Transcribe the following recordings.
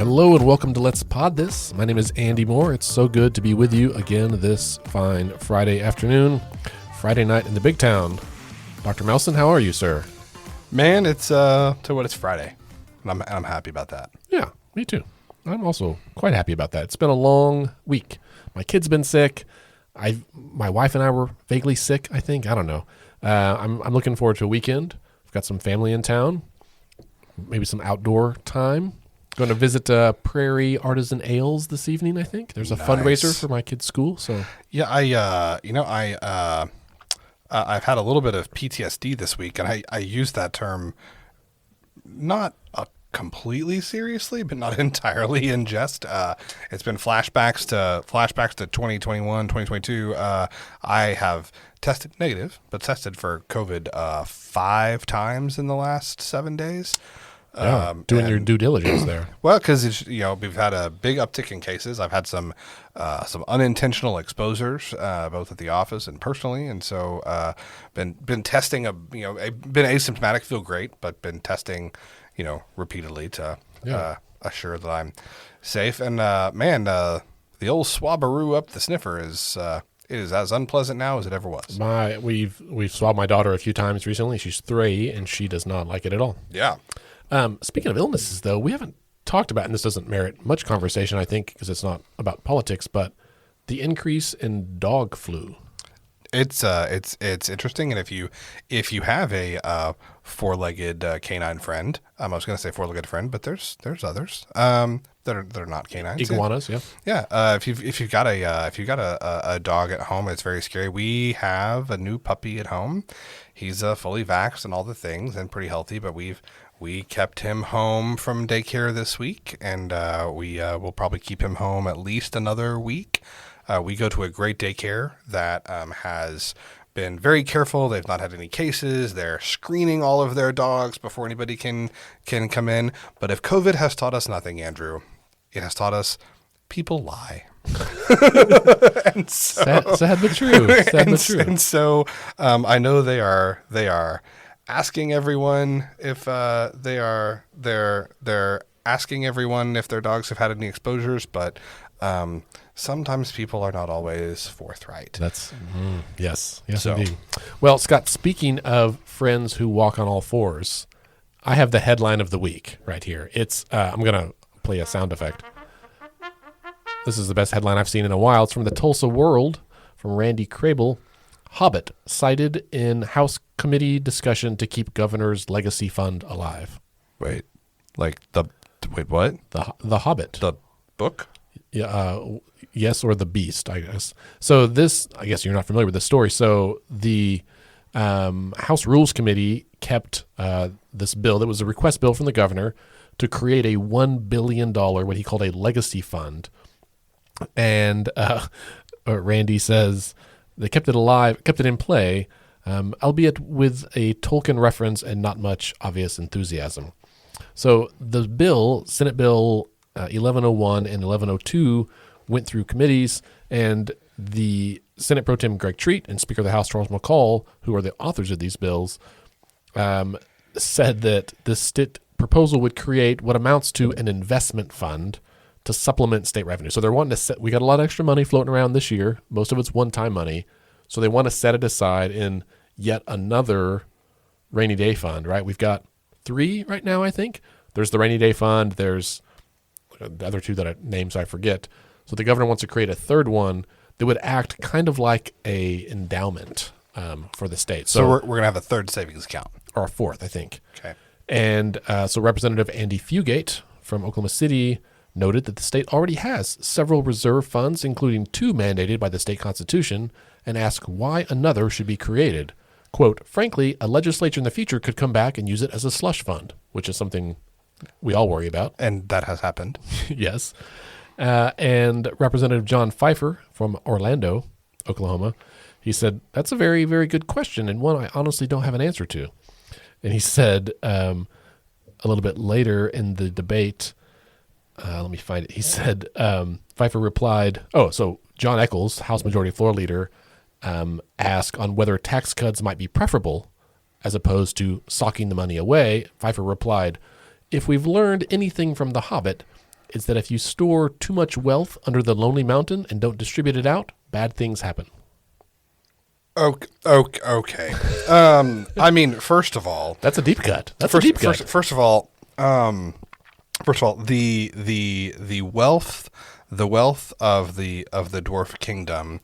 Hello and welcome to Let's Pod This. My name is Andy Moore. It's so good to be with you again this fine Friday afternoon, Friday night in the big town. Dr. Melson, how are you, sir? Man, it's Friday, and I'm happy about that. Yeah, me too. I'm also quite happy about that. It's been a long week. My kid's been sick. My wife and I were vaguely sick, I think. I don't know. I'm looking forward to a weekend. I've got some family in town, maybe some outdoor time. Going to visit Prairie Artisan Ales this evening, I think. There's a fundraiser for my kid's school. So yeah, I've had a little bit of PTSD this week, and I use that term not completely seriously, but not entirely in jest. It's been flashbacks to 2021, 2022. I have tested negative, but tested for COVID 5 times in the last 7 days. Yeah, doing your due diligence there. Well, because we've had a big uptick in cases. I've had some unintentional exposures, both at the office and personally, and so been testing. Been asymptomatic, feel great, but been testing, repeatedly to assure that I'm safe. And the old swabberoo up the sniffer is as unpleasant now as it ever was. We've swabbed my daughter a few times recently. She's 3, and she does not like it at all. Yeah. Speaking of illnesses, though, we haven't talked about, and this doesn't merit much conversation, I think, because it's not about politics, but the increase in dog flu. It's interesting, and if you have a four-legged canine friend, I was going to say four-legged friend, but there's others that are not canines. Iguanas, yeah. If you've got a dog at home, it's very scary. We have a new puppy at home. He's fully vaxxed and all the things and pretty healthy, but we kept him home from daycare this week, and we will probably keep him home at least another week. We go to a great daycare that has been very careful. They've not had any cases. They're screening all of their dogs before anybody can come in. But if COVID has taught us nothing, Andrew, it has taught us people lie. And so, sad but true. And so I know they are asking everyone if they're asking everyone if their dogs have had any exposures, but sometimes people are not always forthright. That's yes, indeed. Well, Scott, speaking of friends who walk on all fours, I have the headline of the week right here. It's I'm gonna play a sound effect. This is the best headline I've seen in a while. It's from the Tulsa World, from Randy Crable. Hobbit cited in House committee discussion to keep governor's legacy fund alive. Wait, what? The Hobbit. The book? Yeah, yes, or the Beast, I guess. So this, I guess you're not familiar with this story. So the House Rules Committee kept this bill. That was a request bill from the governor to create a $1 billion, what he called a legacy fund. And Randy says they kept it alive, kept it in play, albeit with a Tolkien reference and not much obvious enthusiasm. So the bill, Senate Bill 1101 and 1102, went through committees, and the Senate Pro Tem Greg Treat and Speaker of the House Charles McCall, who are the authors of these bills, said that this proposal would create what amounts to an investment fund to supplement state revenue. So they're wanting to we got a lot of extra money floating around this year. Most of it's one-time money. So they want to set it aside in yet another rainy day fund, right? We've got 3 right now, I think. There's the rainy day fund. There's the other 2 names I forget. So the governor wants to create a third one that would act kind of like a endowment for the state. So we're going to have a third savings account. Or a fourth, I think. Okay. And so Representative Andy Fugate from Oklahoma City noted that the state already has several reserve funds, including 2 mandated by the state constitution, and asked why another should be created. Quote, frankly, a legislature in the future could come back and use it as a slush fund, which is something we all worry about. And that has happened. Yes. And Representative John Pfeiffer from Orlando, Oklahoma, he said, that's a very, very good question and one I honestly don't have an answer to. And he said a little bit later in the debate, let me find it. He said, Pfeiffer replied, so John Echols, House Majority Floor Leader, asked on whether tax cuts might be preferable as opposed to socking the money away. Pfeiffer replied, if we've learned anything from The Hobbit, is that if you store too much wealth under the Lonely Mountain and don't distribute it out, bad things happen. Okay. I mean, first of all, That's a deep cut. That's a deep cut. First of all, the wealth of the dwarf kingdom,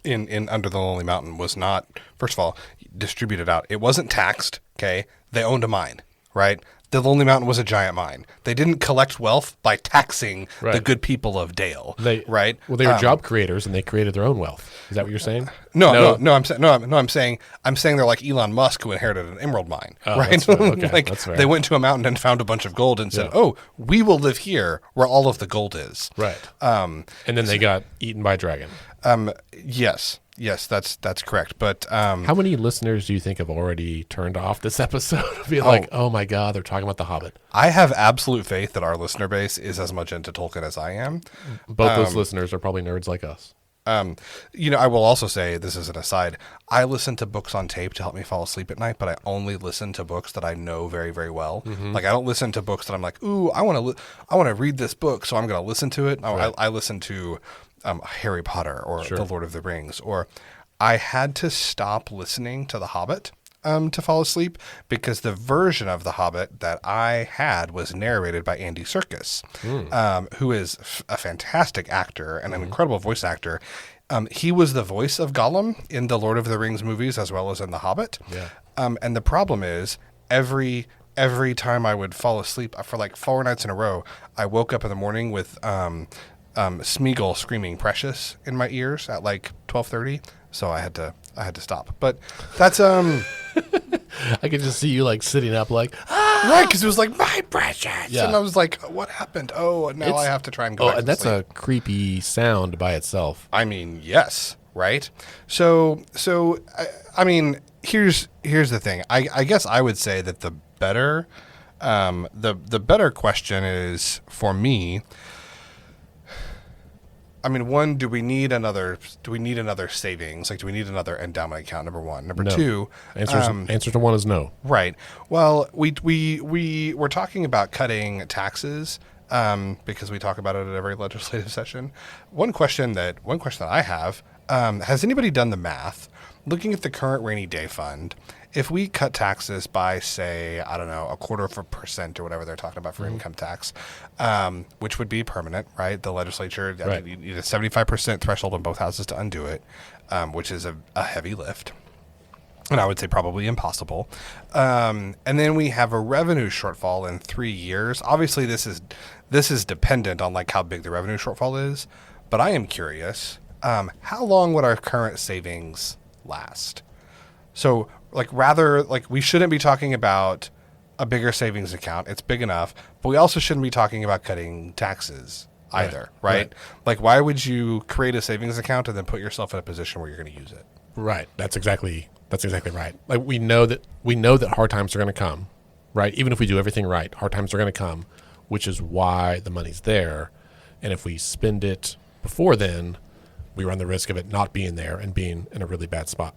in Under the Lonely Mountain was not, first of all, distributed out. It wasn't taxed. Okay, they owned a mine, right? The Lonely Mountain was a giant mine. They didn't collect wealth by taxing the Right. good people of Dale, right? Well, they were job creators and they created their own wealth. Is that what you're saying? No. I'm saying they're like Elon Musk who inherited an emerald mine, right? that's fair. Okay, like that's fair. they went to a mountain and found a bunch of gold and said, "Oh, we will live here where all of the gold is." Right. And then they got eaten by a dragon. Yes, that's correct. But How many listeners do you think have already turned off this episode? Be like, oh my God, they're talking about The Hobbit. I have absolute faith that our listener base is as much into Tolkien as I am. Both those listeners are probably nerds like us. I will also say, this is an aside, I listen to books on tape to help me fall asleep at night, but I only listen to books that I know very, very well. Like, I don't listen to books that I'm like, ooh, I want to read this book, so I'm going to listen to it. Right. I listen to Harry Potter or The Lord of the Rings, or I had to stop listening to The Hobbit to fall asleep because the version of The Hobbit that I had was narrated by Andy Serkis, who is a fantastic actor and an incredible voice actor. He was the voice of Gollum in the Lord of the Rings movies as well as in The Hobbit. Yeah. And the problem is every time I would fall asleep for like 4 nights in a row, I woke up in the morning with Smeagol screaming "Precious" in my ears at like 12:30. So I had to stop. But that's I could just see you like sitting up like, right, because it was like my precious, Yeah. and I was like, what happened? Oh, now I have to try and go back and to that's sleep. a creepy sound by itself. I mean, yes, right. So I mean, here's the thing. I guess I would say that the better question is for me. I mean, one, do we need another savings? Like, do we need another endowment account? Number one. Number No. two. Answer to one is no. Right. Well, we're talking about cutting taxes because we talk about it at every legislative session. One question that I have: has anybody done the math? Looking at the current rainy day fund, if we cut taxes by, say, I don't know, 0.25% or whatever they're talking about for income tax, which would be permanent, right? The legislature, I Right. mean, you need a 75% threshold in both houses to undo it, which is a heavy lift. And I would say probably impossible. And then we have a revenue shortfall in 3 years. Obviously, this is dependent on like how big the revenue shortfall is. But I am curious, how long would our current savings last? So, we shouldn't be talking about a bigger savings account. It's big enough, but we also shouldn't be talking about cutting taxes either, right? Like, why would you create a savings account and then put yourself in a position where you're going to use it? Right. That's exactly right. Like we know that hard times are going to come, right? Even if we do everything right, hard times are going to come, which is why the money's there. And if we spend it before then, we run the risk of it not being there and being in a really bad spot.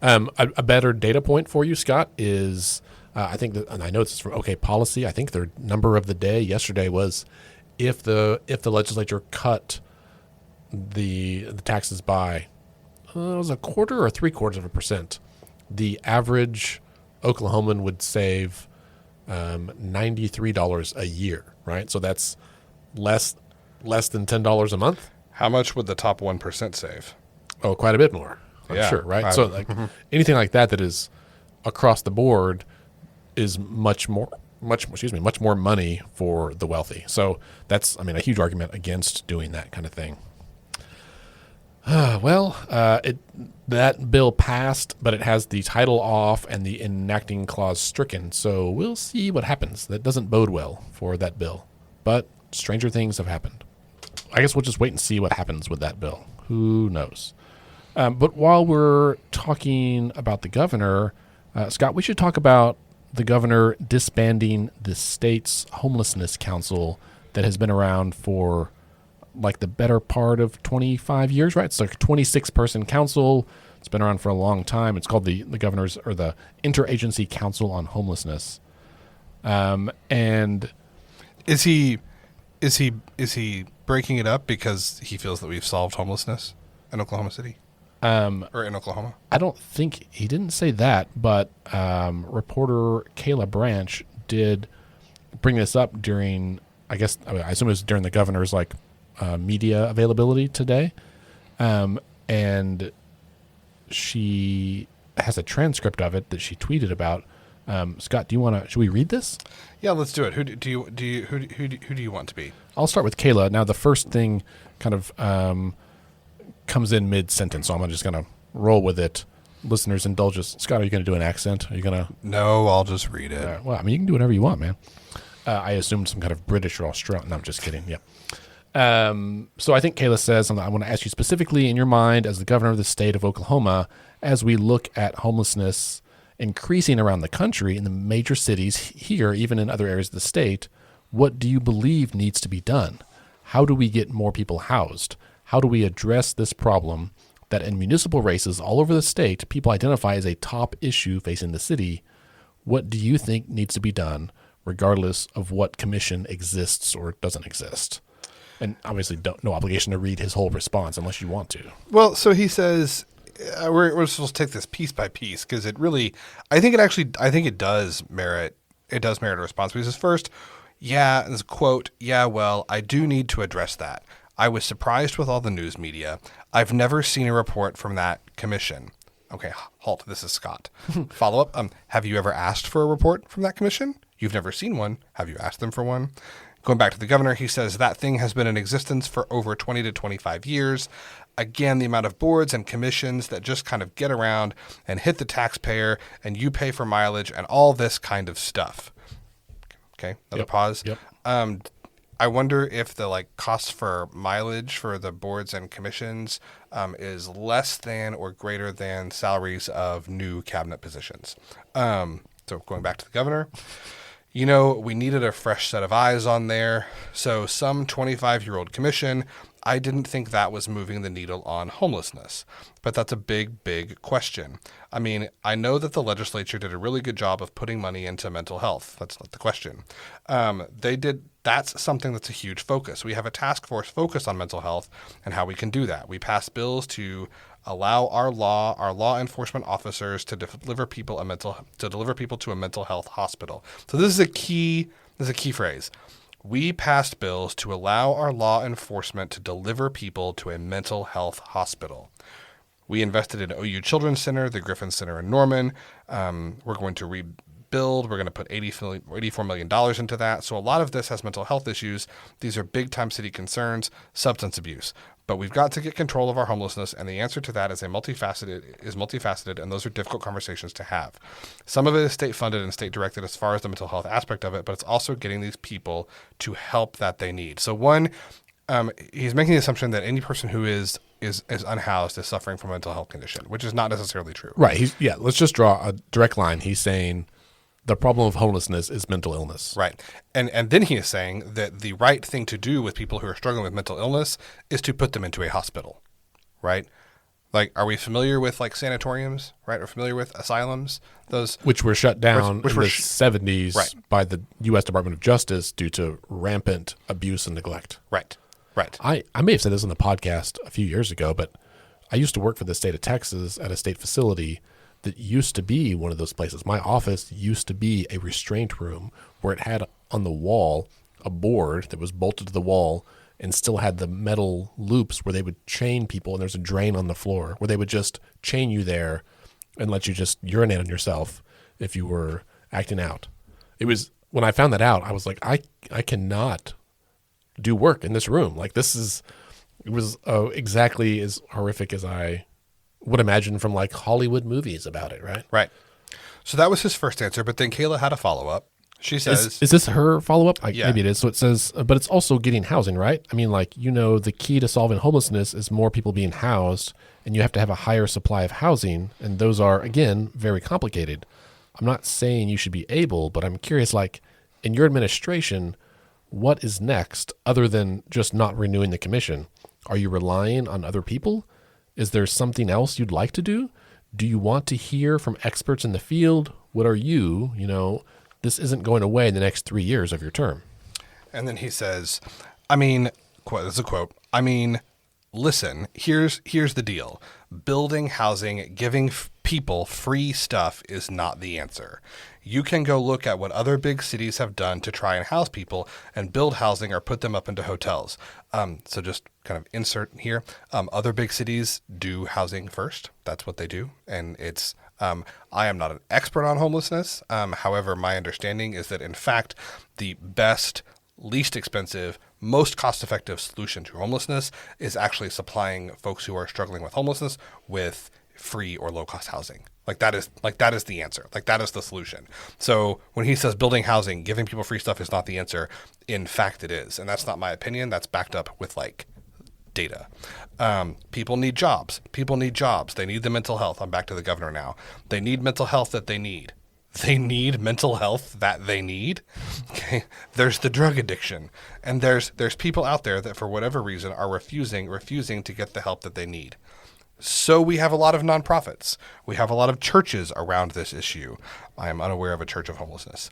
A better data point for you, Scott, is I think that, and I know this is from OK Policy. I think their number of the day yesterday was if the legislature cut the taxes by it was 1/4 or 3/4%, the average Oklahoman would save $93 a year, right? So that's less than $10 a month. How much would the top 1% save? Oh, quite a bit more, I'm Yeah. sure, right? So like anything like that is across the board is much more money for the wealthy. So that's, I mean, a huge argument against doing that kind of thing. That bill passed, but it has the title off and the enacting clause stricken. So we'll see what happens. That doesn't bode well for that bill. But stranger things have happened. I guess we'll just wait and see what happens with that bill. Who knows? But while we're talking about the governor, Scott, we should talk about the governor disbanding the state's homelessness council that has been around for like the better part of 25 years, right? It's like a 26-person council. It's been around for a long time. It's called the governor's or the Interagency Council on Homelessness. And Is he is he breaking it up because he feels that we've solved homelessness in Oklahoma City? Or in Oklahoma? I don't think he didn't say that, but reporter Kayla Branch did bring this up during, I assume it was during the governor's media availability today, and she has a transcript of it that she tweeted about. Scott, should we read this? Yeah, let's do it. Who do you want to be? I'll start with Kayla. Now, the first thing kind of comes in mid-sentence, so I'm just going to roll with it. Listeners, indulge us. Scott, are you going to do an accent? Are you going to? No, I'll just read it. Well, I mean, you can do whatever you want, man. I assumed some kind of British or Australian. No, I'm just kidding. Yeah. So I think Kayla says, I want to ask you specifically in your mind as the governor of the state of Oklahoma, as we look at homelessness increasing around the country in the major cities here, even in other areas of the state, what do you believe needs to be done? How do we get more people housed? How do we address this problem that in municipal races all over the state, people identify as a top issue facing the city? What do you think needs to be done, regardless of what commission exists or doesn't exist? And obviously, no obligation to read his whole response unless you want to. Well, so he says, we're supposed to take this piece by piece because it really, I think it does merit a response. He says, first, yeah, this quote, yeah, well, I do need to address that. I was surprised with all the news media. I've never seen a report from that commission. Okay, halt. This is Scott. Follow up. Have you ever asked for a report from that commission? You've never seen one. Have you asked them for one? Going back to the governor, he says that thing has been in existence for over 20 to 25 years. Again, the amount of boards and commissions that just kind of get around and hit the taxpayer and you pay for mileage and all this kind of stuff. Okay, another pause. Yep. I wonder if the cost for mileage for the boards and commissions is less than or greater than salaries of new cabinet positions. So going back to the governor, we needed a fresh set of eyes on there. So some 25-year-old commission, I didn't think that was moving the needle on homelessness. But that's a big, big question. I mean, I know that the legislature did a really good job of putting money into mental health. That's not the question. They did. That's something that's a huge focus. We have a task force focused on mental health and how we can do that. We passed bills to allow our law enforcement officers to deliver people to a mental health hospital. So this is a key phrase. We passed bills to allow our law enforcement to deliver people to a mental health hospital. We invested in OU Children's Center, the Griffin Center in Norman. We're going to rebuild. We're going to put $84 million into that. So a lot of this has mental health issues. These are big-time city concerns, substance abuse. But we've got to get control of our homelessness, and the answer to that is multifaceted, and those are difficult conversations to have. Some of it is state-funded and state-directed as far as the mental health aspect of it, but it's also getting these people to help that they need. So one, he's making the assumption that any person who is unhoused is suffering from a mental health condition, which is not necessarily true. Right. Let's just draw a direct line. He's saying the problem of homelessness is mental illness. Right. And then he is saying that the right thing to do with people who are struggling with mental illness is to put them into a hospital. Right? Are we familiar with sanatoriums, right? We're familiar with asylums, which were shut down in the 70s right. by the U.S. Department of Justice due to rampant abuse and neglect. Right. I may have said this on the podcast a few years ago, but I used to work for the state of Texas at a state facility that used to be one of those places. My office used to be a restraint room where it had on the wall a board that was bolted to the wall and still had the metal loops where they would chain people, and there's a drain on the floor where they would just chain you there and let you just urinate on yourself if you were acting out. It was, when I found that out, I was like, I cannot do work in this room. It was exactly as horrific as I would imagine from Hollywood movies about it, right? Right. So that was his first answer, but then Kayla had a follow-up. She says... Is this her follow-up? Yeah. Maybe it is. So it says, but it's also getting housing, right? I mean, the key to solving homelessness is more people being housed, and you have to have a higher supply of housing, and those are, again, very complicated. I'm not saying you should be able, but I'm curious, in your administration, what is next other than just not renewing the commission? Are you relying on other people? Is there something else you'd like to do? Do you want to hear from experts in the field? What are you, this isn't going away in the next 3 years of your term. And then he says, I mean, quote, this is a quote. I mean, listen, here's the deal. Building housing, giving people free stuff is not the answer. You can go look at what other big cities have done to try and house people and build housing or put them up into hotels. So just kind of insert here. Other big cities do housing first. That's what they do. And it's, I am not an expert on homelessness. However, my understanding is that in fact, the best, least expensive, most cost-effective solution to homelessness is actually supplying folks who are struggling with homelessness with free or low-cost housing. That is the answer. That is the solution. So when he says building housing, giving people free stuff is not the answer, in fact it is. And that's not my opinion. That's backed up with data. People need jobs. People need jobs. They need the mental health. I'm back to the governor now. They need mental health that they need. They need mental health that they need. Okay. There's the drug addiction. And there's people out there that for whatever reason are refusing to get the help that they need. So we have a lot of nonprofits. We have a lot of churches around this issue. I am unaware of a church of homelessness.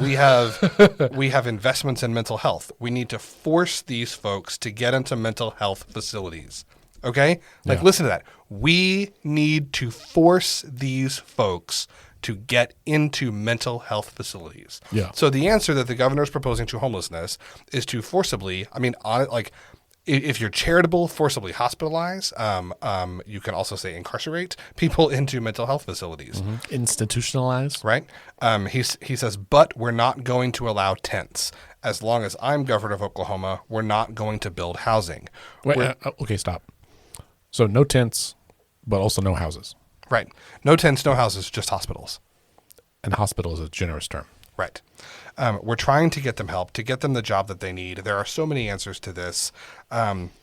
We have investments in mental health. We need to force these folks to get into mental health facilities. Okay? Listen to that. We need to force these folks to get into mental health facilities. Yeah. So the answer that the governor is proposing to homelessness is to forcibly, if you're charitable, forcibly hospitalize. You can also say incarcerate people into mental health facilities. Mm-hmm. Institutionalize. Right. He says, but we're not going to allow tents. As long as I'm governor of Oklahoma, we're not going to build housing. Wait, okay, stop. So no tents, but also no houses. Right. No tents, no houses, just hospitals. And hospital is a generous term. Right. We're trying to get them help, to get them the job that they need. There are so many answers to this,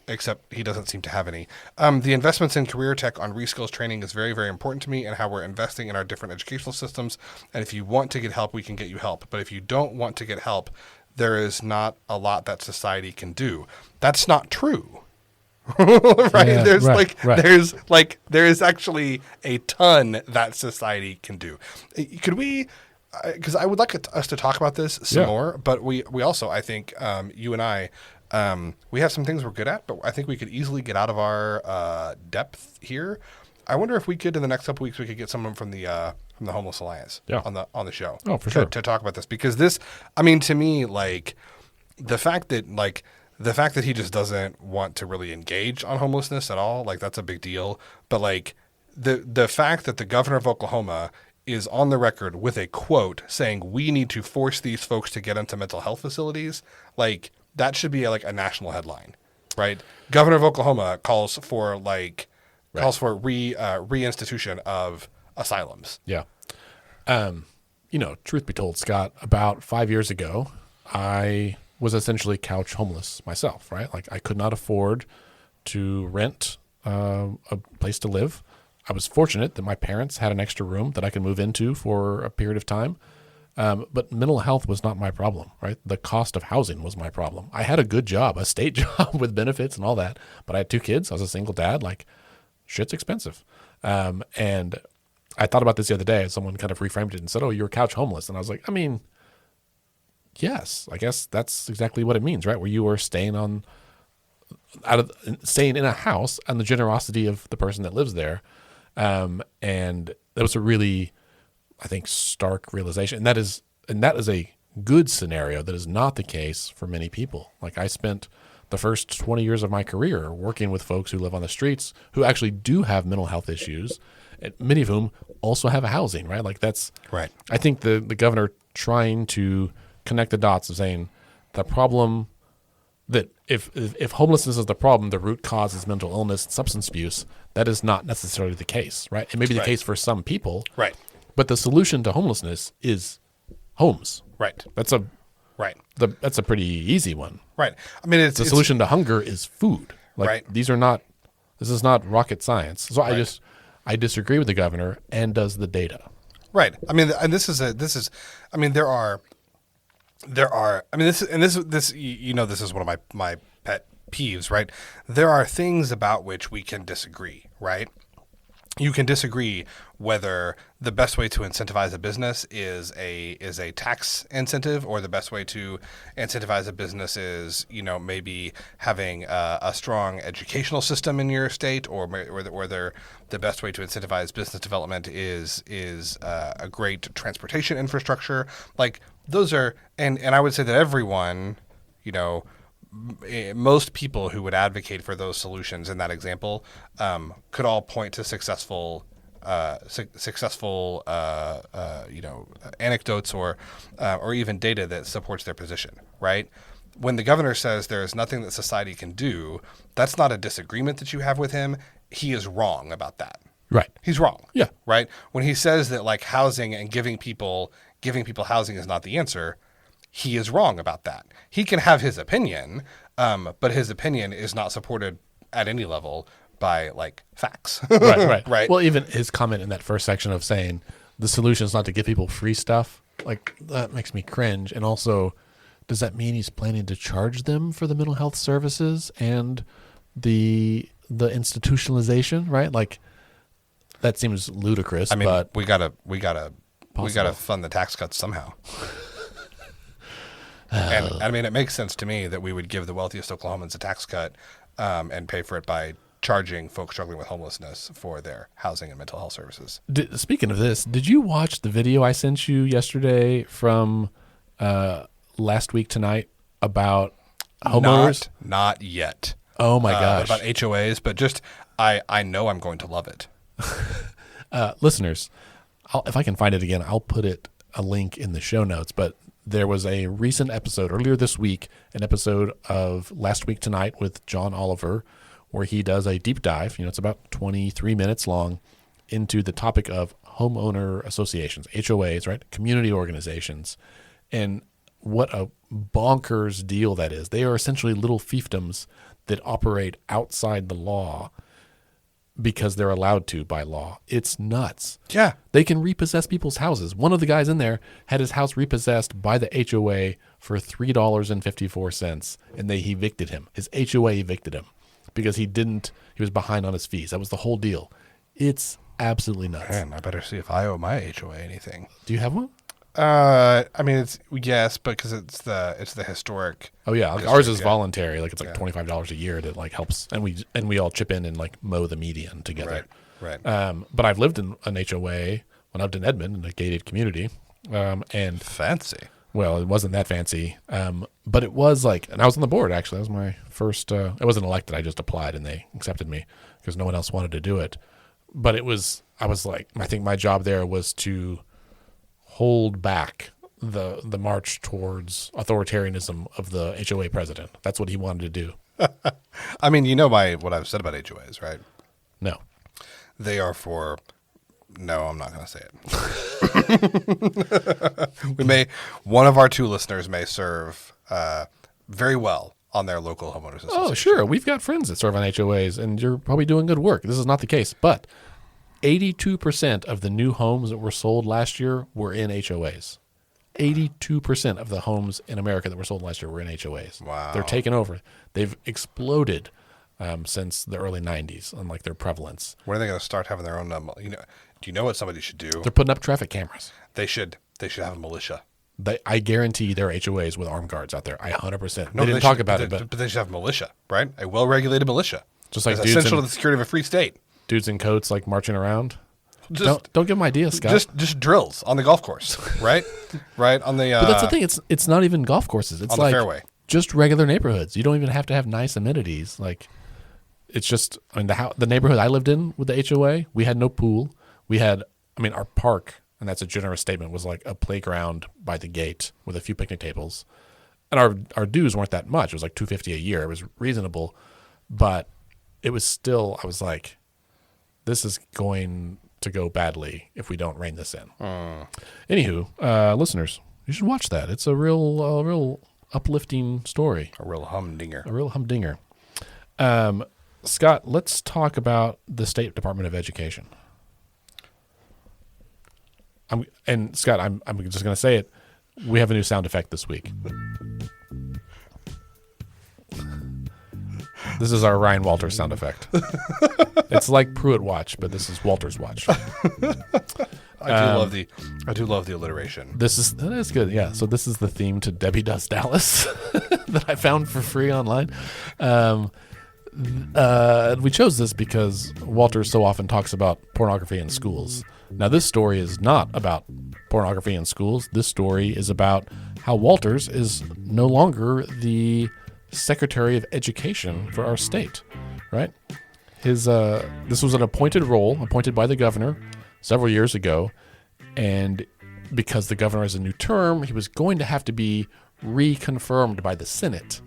except he doesn't seem to have any. The investments in career tech on reskills training is very, very important to me, and how we're investing in our different educational systems. And if you want to get help, we can get you help. But if you don't want to get help, there is not a lot that society can do. That's not true. Right? Yeah, There's right. there is actually a ton that society can do. Could we, because I would like us to talk about this some more, but we also, I think, you and I, we have some things we're good at, but I think we could easily get out of our depth here. I wonder if we could, in the next couple weeks, we could get someone from the Homeless Alliance on the show. Oh, for sure. To talk about this, because this, I mean, to me, the fact that he just doesn't want to really engage on homelessness at all, that's a big deal. But the fact that the governor of Oklahoma is on the record with a quote saying we need to force these folks to get into mental health facilities, that should be a national headline, right? Governor of Oklahoma calls for reinstitution of asylums. Yeah. Truth be told, Scott, about 5 years ago, I was essentially couch homeless myself, right? I could not afford to rent a place to live. I was fortunate that my parents had an extra room that I could move into for a period of time. But mental health was not my problem, right? The cost of housing was my problem. I had a good job, a state job with benefits and all that, but I had 2 kids. I was a single dad. Shit's expensive. And I thought about this the other day. Someone kind of reframed it and said, "Oh, you're couch homeless." And I was like, yes, I guess that's exactly what it means, right? Where you are staying in a house and the generosity of the person that lives there. And that was a really, I think, stark realization. And that is a good scenario. That is not the case for many people. I spent the first 20 years of my career working with folks who live on the streets who actually do have mental health issues, and many of whom also have a housing, right? That's right. I think the governor trying to connect the dots of saying the problem that if homelessness is the problem, the root cause is mental illness and substance abuse. That is not necessarily the case, right? It may be the case for some people, right? But the solution to homelessness is homes, right? That's a pretty easy one, right? I mean, the solution to hunger is food. Right. This is not rocket science. So I disagree with the governor and does the data. Right. I mean, and this is, this is one of my pet peeves, right? There are things about which we can disagree, right? you can disagree whether the best way to incentivize a business is a tax incentive, or the best way to incentivize a business is, maybe having a strong educational system in your state, or the best way to incentivize business development is a great transportation infrastructure. Like those are, and I would say that everyone, most people who would advocate for those solutions in that example could all point to successful anecdotes or even data that supports their position, right? When the governor says there is nothing that society can do, that's not a disagreement that you have with him. He is wrong about that. Right. He's wrong. Yeah. Right. When he says that like housing and giving people housing is not the answer, he is wrong about that. He can have his opinion, but his opinion is not supported at any level by like facts. Right. Right. Well, even his comment in that first section of saying the solution is not to give people free stuff, like that makes me cringe. And also, does that mean he's planning to charge them for the mental health services and the institutionalization? Right. Like that seems ludicrous. I mean, but we gotta fund the tax cuts somehow. And I mean, it makes sense to me that we would give the wealthiest Oklahomans a tax cut and pay for it by charging folks struggling with homelessness for their housing and mental health services. Speaking of this, did you watch the video I sent you yesterday from last week tonight about homeowners? Not yet. Oh my gosh. About HOAs, but just I know I'm going to love it. Listeners, if I can find it again, I'll put a link in the show notes, but there was a recent episode earlier this week, an episode of Last Week Tonight with John Oliver, where he does a deep dive, it's about 23 minutes long, into the topic of homeowner associations, HOAs, right? Community organizations, and what a bonkers deal that is. They are essentially little fiefdoms that operate outside the law because they're allowed to by law. It's nuts. Yeah. They can repossess people's houses. One of the guys in there had his house repossessed by the HOA for $3.54, and they evicted him. His HOA evicted him because he was behind on his fees. That was the whole deal. It's absolutely nuts. Man, I better see if I owe my HOA anything. Do you have one? I mean, it's yes, because it's the historic. Oh yeah, ours is voluntary. Like it's like $25 a year that like helps, and we all chip in and like mow the median together. Right. But I've lived in an HOA when I lived in Edmond in a gated community, and fancy. Well, it wasn't that fancy, but it was like, and I was on the board actually. That was my first. I wasn't elected. I just applied and they accepted me because no one else wanted to do it. But I was like, I think my job there was to hold back the march towards authoritarianism of the HOA president. That's what he wanted to do. I mean, what I've said about HOAs, right? No. They are for. No, I'm not going to say it. One of our two listeners may serve very well on their local homeowners association. Oh, sure. We've got friends that serve on HOAs, and you're probably doing good work. This is not the case, but 82% of the new homes that were sold last year were in HOAs. 82% of the homes in America that were sold last year were in HOAs. Wow. They're taking over. They've exploded since the early 90s on like their prevalence. When are they going to start having their own? Do you know what somebody should do? They're putting up traffic cameras. They should have a militia. I guarantee there are HOAs with armed guards out there. 100%. No, they didn't talk about it, but they should have militia, right? A well-regulated militia. Just like it's essential to the security of a free state. Dudes in coats like marching around. Don't give them ideas, Scott. Just drills on the golf course, right? Right on the. But that's the thing. It's not even golf courses. It's on like the fairway. Just regular neighborhoods. You don't even have to have nice amenities. Like, it's just. I mean, the neighborhood I lived in with the HOA, we had no pool. We had. I mean, our park, and that's a generous statement, was like a playground by the gate with a few picnic tables, and our dues weren't that much. It was like $250 a year. It was reasonable, but it was still. I was like, this is going to go badly if we don't rein this in. Anywho, listeners, you should watch that. It's a real uplifting story. A real humdinger. A real humdinger. Scott, let's talk about the State Department of Education. Scott, I'm just going to say it. We have a new sound effect this week. This is our Ryan Walters sound effect. It's like Pruitt Watch, but this is Walters Watch. I do love the alliteration. That is good. Yeah. So this is the theme to Debbie Does Dallas that I found for free online. We chose this because Walters so often talks about pornography in schools. Now, this story is not about pornography in schools. This story is about how Walters is no longer the Secretary of Education for our state, right? This was an appointed role, appointed by the governor several years ago, and because the governor has a new term, he was going to have to be reconfirmed by the Senate.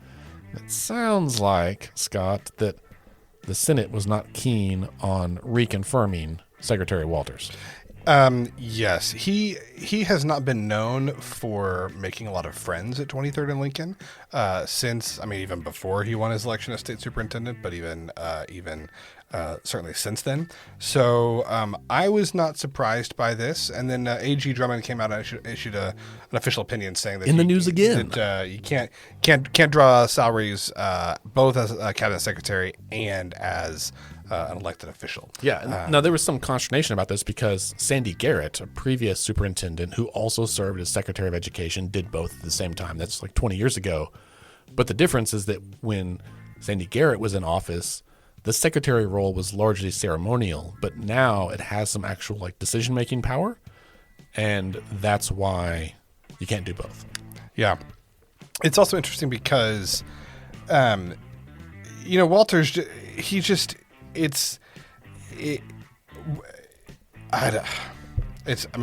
It sounds like, Scott, that the Senate was not keen on reconfirming Secretary Walters. Yes, he has not been known for making a lot of friends at 23rd and Lincoln even before he won his election as state superintendent, but even certainly since then. So I was not surprised by this. And then A.G. Drummond came out and issued an official opinion saying that in the news again that you can't draw salaries both as a cabinet secretary and as an elected official. Yeah. Now, there was some consternation about this because Sandy Garrett, a previous superintendent who also served as Secretary of Education, did both at the same time. That's like 20 years ago. But the difference is that when Sandy Garrett was in office, the secretary role was largely ceremonial, but now it has some actual decision-making power, and that's why you can't do both. Yeah. It's also interesting because, Walters, I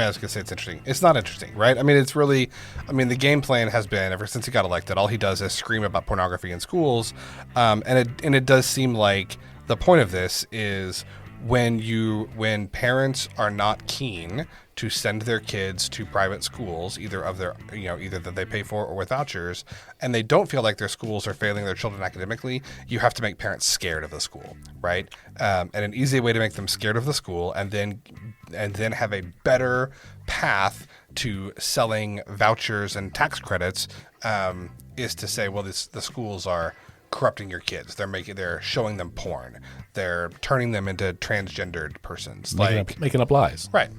was going to say it's interesting. It's not interesting, right? It's really, the game plan has been, ever since he got elected, all he does is scream about pornography in schools. And it does seem like the point of this is when parents are not keen to send their kids to private schools, either that they pay for or with vouchers, and they don't feel like their schools are failing their children academically, you have to make parents scared of the school, right? And an easy way to make them scared of the school and then have a better path to selling vouchers and tax credits is to say, well, the schools are corrupting your kids. They're showing them porn. They're turning them into transgendered persons. Making up lies. Right.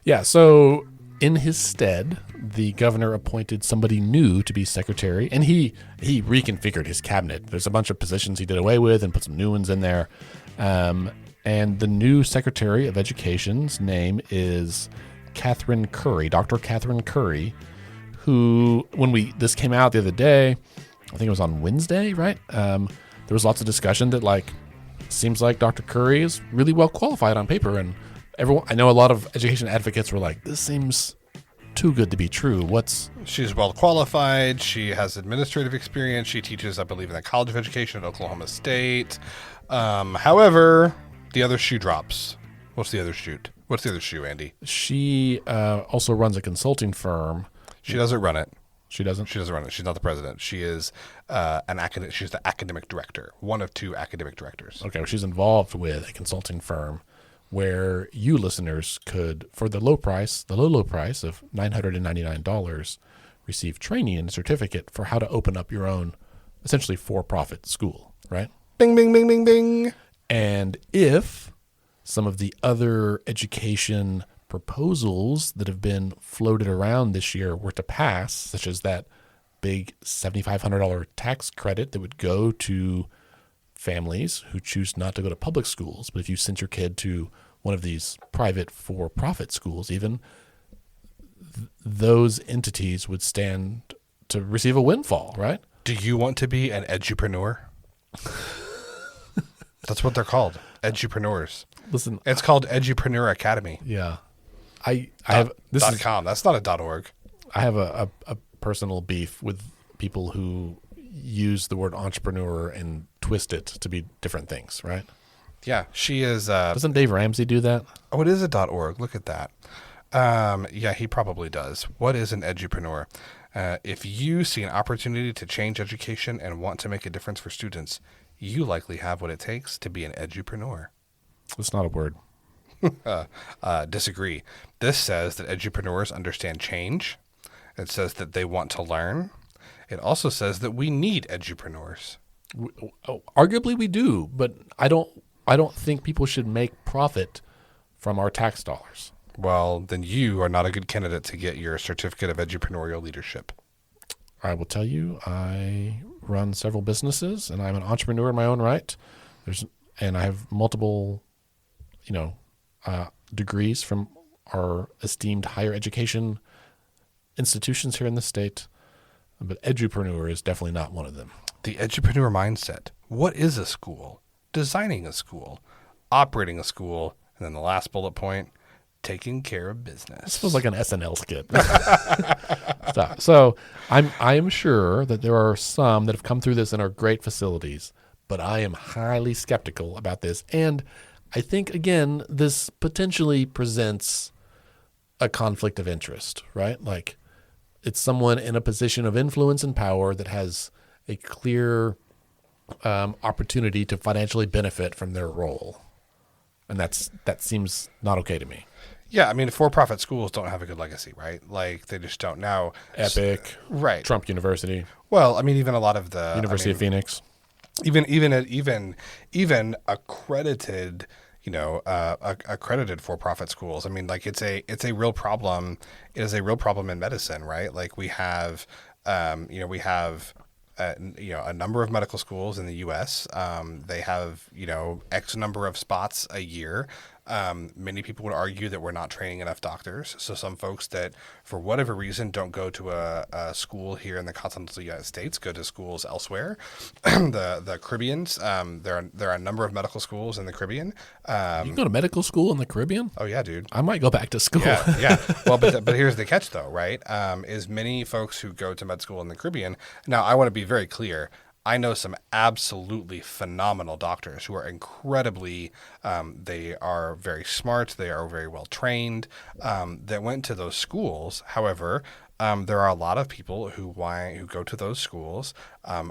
Yeah, so in his stead, the governor appointed somebody new to be secretary, and he reconfigured his cabinet. There's a bunch of positions he did away with and put some new ones in there. And the new Secretary of Education's name is Catherine Curry, Dr. Catherine Curry, who, when this came out the other day, I think it was on Wednesday, right? There was lots of discussion that seems like Dr. Curry is really well qualified on paper, and I know a lot of education advocates were like, this seems too good to be true. She's well qualified. She has administrative experience. She teaches, I believe, in the College of Education at Oklahoma State. However, the other shoe drops. What's the other shoe, Andy? She also runs a consulting firm. She doesn't run it. She doesn't? She doesn't run it. She's not the president. She is she's the academic director, one of two academic directors. Okay, well, she's involved with a consulting firm where you listeners could, for the low price of $999, receive training and a certificate for how to open up your own, essentially for-profit school, right? Bing, bing, bing, bing, bing. And if some of the other education proposals that have been floated around this year were to pass, such as that big $7,500 tax credit that would go to families who choose not to go to public schools, but if you sent your kid to one of these private for-profit schools, even those entities would stand to receive a windfall, right? Do you want to be an edupreneur? That's what they're called, edupreneurs. Listen, it's called Edupreneur Academy. Yeah, I have .com. That's not a .org. I have a personal beef with people who use the word entrepreneur and twist it to be different things, right? Yeah, she is. Doesn't Dave Ramsey do that? Oh, it is a .org. Look at that. Yeah, he probably does. What is an edupreneur? If you see an opportunity to change education and want to make a difference for students, you likely have what it takes to be an edupreneur. It's not a word. Disagree. This says that edupreneurs understand change. It says that they want to learn. It also says that we need edupreneurs. Arguably, we do, but I don't think people should make profit from our tax dollars. Well, then you are not a good candidate to get your certificate of entrepreneurial leadership. I will tell you, I run several businesses, and I'm an entrepreneur in my own right. And I have multiple, degrees from our esteemed higher education institutions here in the state. But edupreneur is definitely not one of them. The edupreneur mindset. What is a school? Designing a school, operating a school, and then the last bullet point, taking care of business. This feels like an SNL skit. So I am sure that there are some that have come through this and are great facilities, but I am highly skeptical about this. And I think, again, this potentially presents a conflict of interest, right? Like it's someone in a position of influence and power that has a clear opportunity to financially benefit from their role. And that seems not okay to me. Yeah, I mean, for-profit schools don't have a good legacy, right? Like, they just don't now. Epic, Right. Trump University, Well, I mean, even a lot of the University of Phoenix. even accredited, accredited for-profit schools. I mean, like it's a real problem. It is a real problem in medicine, right? Like we have, we have. A number of medical schools in the U.S. They have, X number of spots a year. Many people would argue that we're not training enough doctors. So some folks that, for whatever reason, don't go to a school here in the continental United States, go to schools elsewhere. the Caribbeans, there are a number of medical schools in the Caribbean. You can go to medical school in the Caribbean? Oh, yeah, dude. I might go back to school. Yeah. Well, but here's the catch, though, right? Is many folks who go to med school in the Caribbean. Now, I want to be very clear. I know some absolutely phenomenal doctors who are incredibly, they are very smart, they are very well trained, that went to those schools. However, there are a lot of people who go to those schools,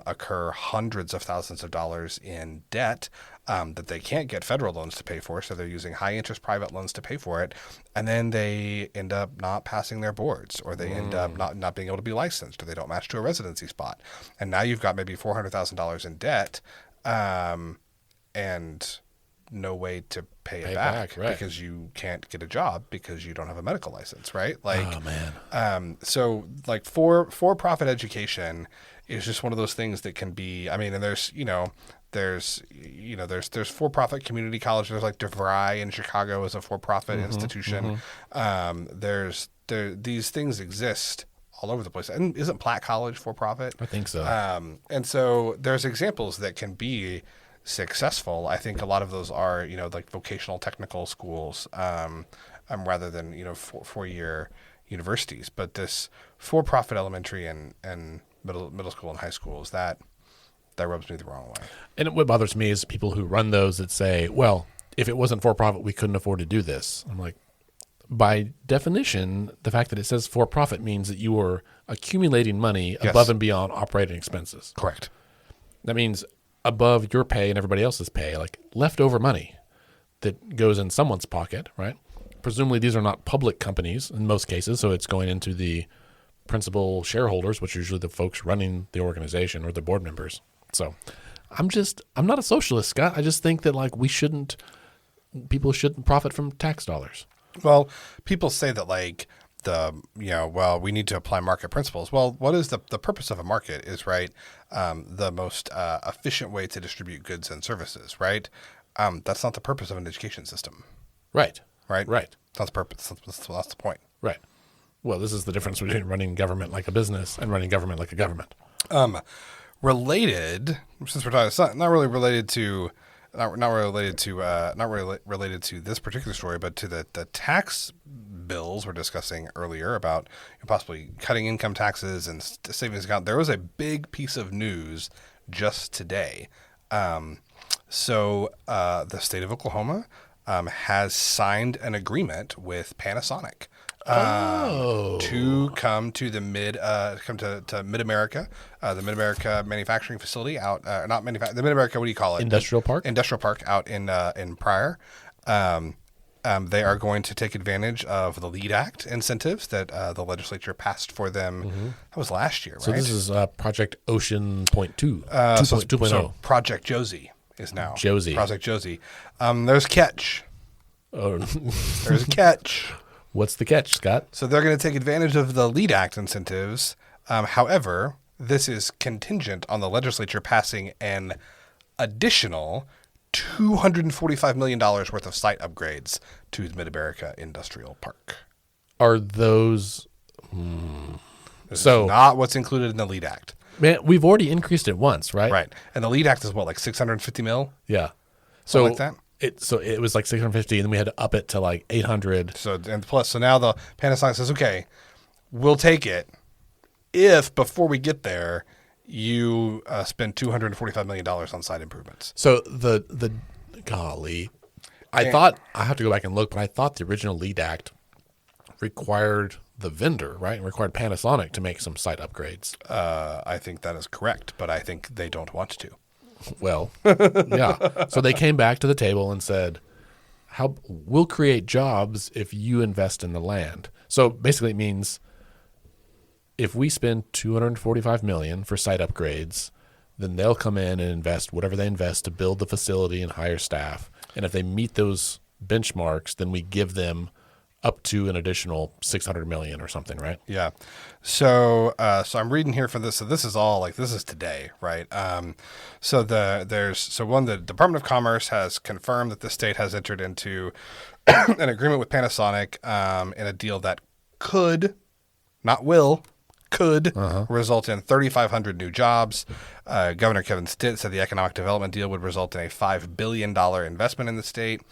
incur hundreds of thousands of dollars in debt that they can't get federal loans to pay for, so they're using high-interest private loans to pay for it, and then they end up not passing their boards, or they end up not being able to be licensed, or they don't match to a residency spot. And now you've got maybe $400,000 in debt, and no way to pay it back right. because you can't get a job because you don't have a medical license, right? Like, Oh, man. So like for-profit education is just one of those things that can be, I mean, and there's for-profit community college. There's like DeVry in Chicago is a for-profit institution. These things exist all over the place. And isn't Platt College for-profit? I think so. And so there's examples that can be successful. I think a lot of those are, like vocational technical schools, rather than, four-year universities. But this for-profit elementary and middle school and high schools, that rubs me the wrong way. And what bothers me is people who run those that say, well, if it wasn't for-profit, we couldn't afford to do this. I'm like, by definition, the fact that it says for-profit means that you are accumulating money above and beyond operating expenses. Correct. That means above your pay and everybody else's pay, like leftover money that goes in someone's pocket, right? Presumably these are not public companies in most cases, so it's going into the principal shareholders, which are usually the folks running the organization or the board members. So I'm not a socialist, Scott. I just think that like people shouldn't profit from tax dollars. Well, people say that like we need to apply market principles. Well, what is the purpose of a market is, right, the most efficient way to distribute goods and services, right? That's not the purpose of an education system. Right. Right? Right. That's the purpose. That's the point. Right. Well, this is the difference between running government like a business and running government like a government. Related, since we're talking, not really related to this particular story, but to the tax bills we're discussing earlier about possibly cutting income taxes and savings account. There was a big piece of news just today. So the state of Oklahoma has signed an agreement with Panasonic. To come to the Mid-America, the Mid-America manufacturing facility out, the Mid-America, what do you call it? Industrial Park? Industrial Park out in Pryor. They are going to take advantage of the LEAD Act incentives that the legislature passed for them. That was last year, right? So this is Project Ocean Point 2, So 2.0. Project Josie is now. Josie. Project Josie. There's a catch. Oh, There's a catch. what's the catch, Scott? So they're going to take advantage of the LEAD Act incentives. However, this is contingent on the legislature passing an additional $245 million worth of site upgrades to the Mid-America Industrial Park. Are those... This So- is not what's included in the LEAD Act. Man, we've already increased it once, right? Right. And the LEAD Act is what, like 650 mil? Yeah. So Like that? it was like 650, and then we had to up it to like 800. So now the Panasonic says, okay, we'll take it if before we get there you spend $245 million on site improvements. So the golly, I thought I have to go back and look, but I thought the original LEAD Act required the vendor, right, and required Panasonic to make some site upgrades. I think that is correct, but I think they don't want to. Well, yeah. So they came back to the table and said, "How we'll create jobs if you invest in the land." So basically, it means if we spend $245 million for site upgrades, then they'll come in and invest whatever they invest to build the facility and hire staff. And if they meet those benchmarks, then we give them up to an additional $600 million or something, right? Yeah. So I'm reading here for this. So this is all like, this is today, right? The Department of Commerce has confirmed that the state has entered into an agreement with Panasonic in a deal that could, not will, could result in 3,500 new jobs. Governor Kevin Stitt said the economic development deal would result in a $5 billion investment in the state.